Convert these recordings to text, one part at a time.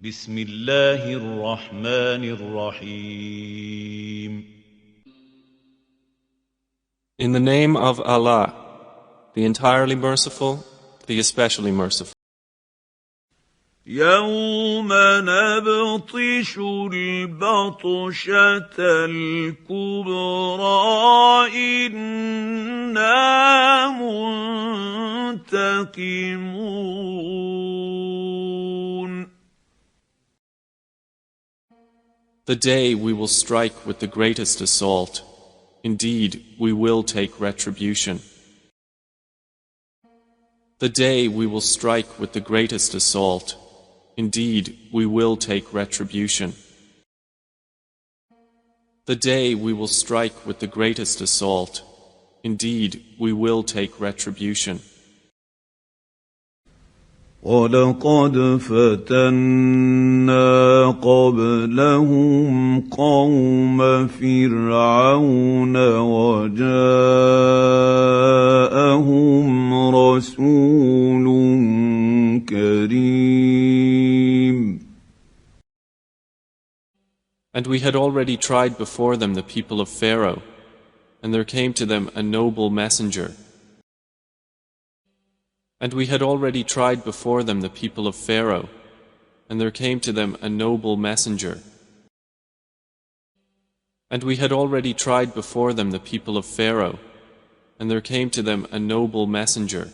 بسم الله الرحمن الرحيم. In the name of Allah, the entirely merciful, the especially merciful. يوم نبطش البطشة الكبرى إنا منتقمون. The day we will strike with the greatest assault. Indeed, we will take retribution. The day we will strike with the greatest assault. Indeed, we will take retribution. The day we will strike with the greatest assault. Indeed, we will take retribution. وَلَقَدْ فَتَنَّا قَبْلَهُمْ قَوْمَ فِرْعَوْنَ وَجَاءَهُمْ رَسُولٌ كَرِيمٌ. And we had already tried before them the people of Pharaoh, and there came to them a noble messenger. And we had already tried before them the people of Pharaoh, and there came to them a noble messenger. And we had already tried before them the people of Pharaoh, and there came to them a noble messenger.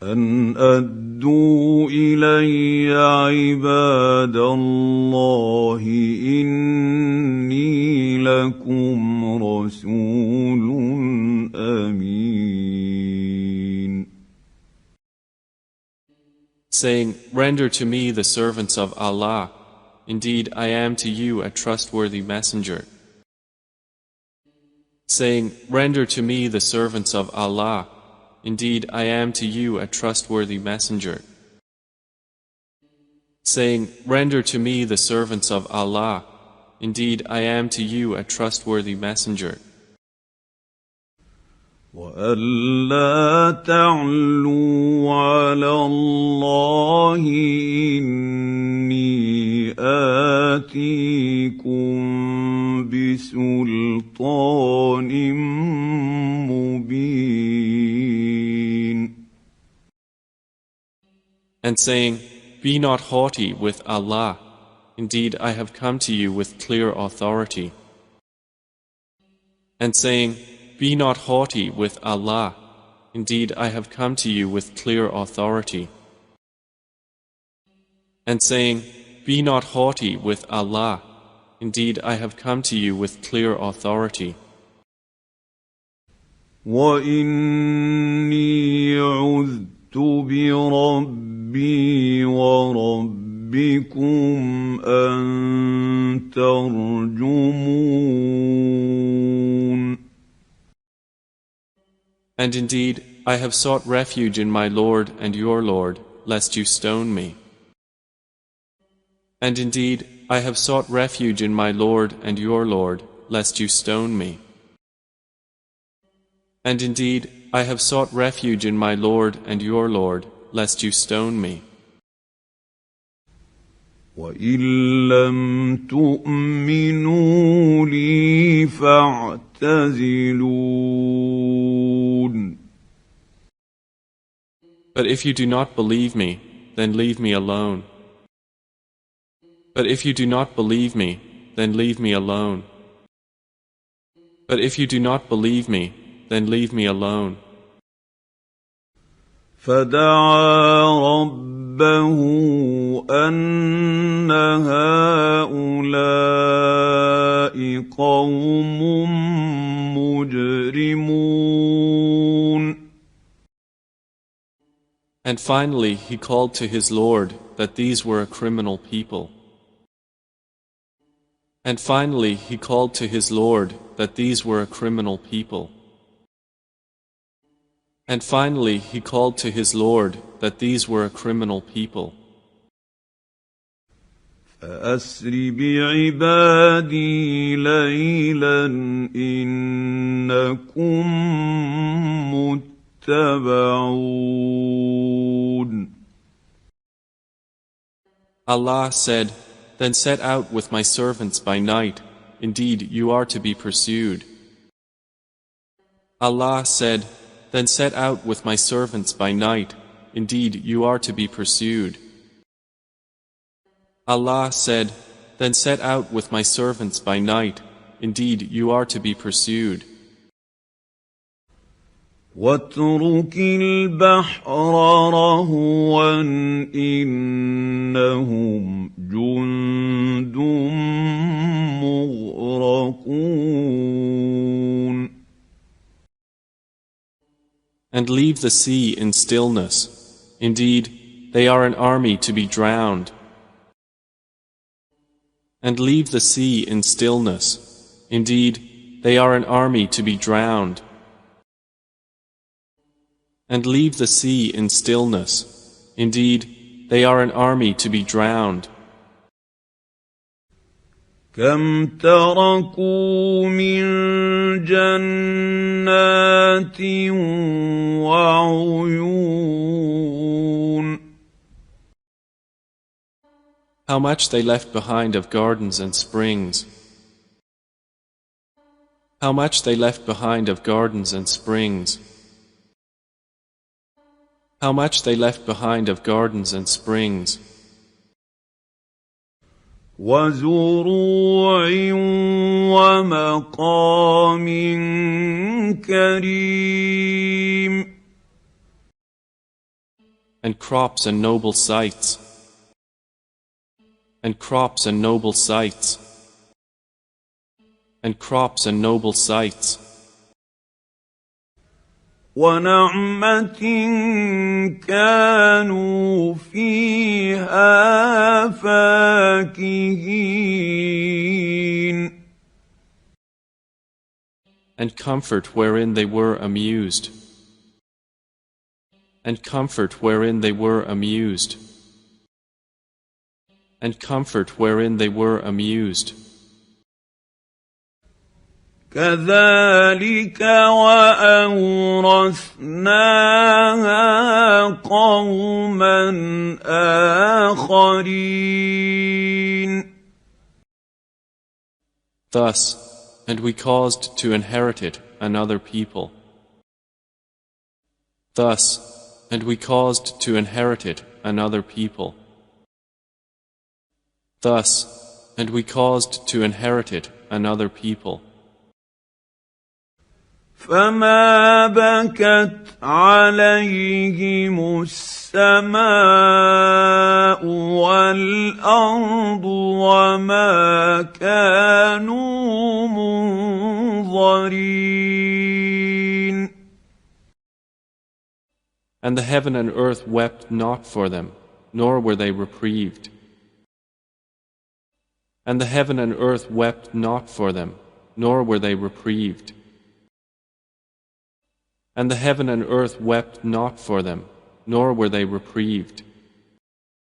أَنْ أَدُّوا إِلَيَّ عِبَادَ اللَّهِ إِنِّي لَكُمْ رَسُولٌ أَمِينٌ. Saying, render to me the servants of Allah. Indeed, I am to you a trustworthy messenger. Saying, render to me the servants of Allah. Indeed, I am to you a trustworthy messenger. Saying, render to me the servants of Allah. Indeed, I am to you a trustworthy messenger. وَأَلَّا تَعْلُوا عَلَى اللَّهِ إِنِّي آتِيكُم بِسُلْطَانٍ مُّبِينٍ. And saying, be not haughty with Allah. Indeed, I have come to you with clear authority. And saying, be not haughty with Allah. Indeed, I have come to you with clear authority. And saying, be not haughty with Allah. Indeed, I have come to you with clear authority. وَإِنِّي عُذْتُ بِرَبِّي وَرَبِّكُمْ أَن تَرْجُمُونِ. And indeed, I have sought refuge in my Lord and your Lord, lest you stone me. And indeed, I have sought refuge in my Lord and your Lord, lest you stone me. And indeed, I have sought refuge in my Lord and your Lord, lest you stone me. وَإِن لَّمْ تُؤْمِنُوا لِي فَاعْتَزِلُونِ. But if you do not believe me, then leave me alone. But if you do not believe me, then leave me alone. But if you do not believe me, then leave me alone. فَدَعَا رَبَّهُ أَنَّ هَٰؤُلَاءِ قَوْمٌ مُجْرِمُونَ. And finally he called to his Lord that these were a criminal people. And finally he called to his Lord that these were a criminal people. And finally he called to his Lord that these were a criminal people. فَأَسْرِ بِعِبَادِي لَيْلًا إِنَّكُم مُّتَّبَعُونَ. Allah said, Then set out with my servants by night, indeed you are to be pursued. Allah said, Then set out with my servants by night, indeed you are to be pursued. Allah said, Then set out with my servants by night, indeed you are to be pursued. واترك البحر رهوا إنهم جند مغرقون. And leave the sea in stillness. Indeed, they are an army to be drowned. And leave the sea in stillness. Indeed, they are an army to be drowned. And leave the sea in stillness. Indeed, they are an army to be drowned. كم تركوا من جنات وعيون. How much they left behind of gardens and springs. How much they left behind of gardens and springs. How much they left behind of gardens and springs. وزروع ومقام كريم. And crops and noble sights. And crops and noble sights. And crops and noble sights. ونعمة كانوا فيها فاكهين. And comfort wherein they were amused. And comfort wherein they were amused. And comfort wherein they were amused. كذلك وأورثناها قوما آخرين. Thus, and we caused to inherit it another people. Thus, and we caused to inherit it another people. Thus, and we caused to inherit it another people. فما بكت عليهم السماء والأرض وما كانوا منظرين. And the heaven and earth wept not for them, nor were they reprieved. And the heaven and earth wept not for them, nor were they reprieved. And the heaven and earth wept not for them, nor were they reprieved.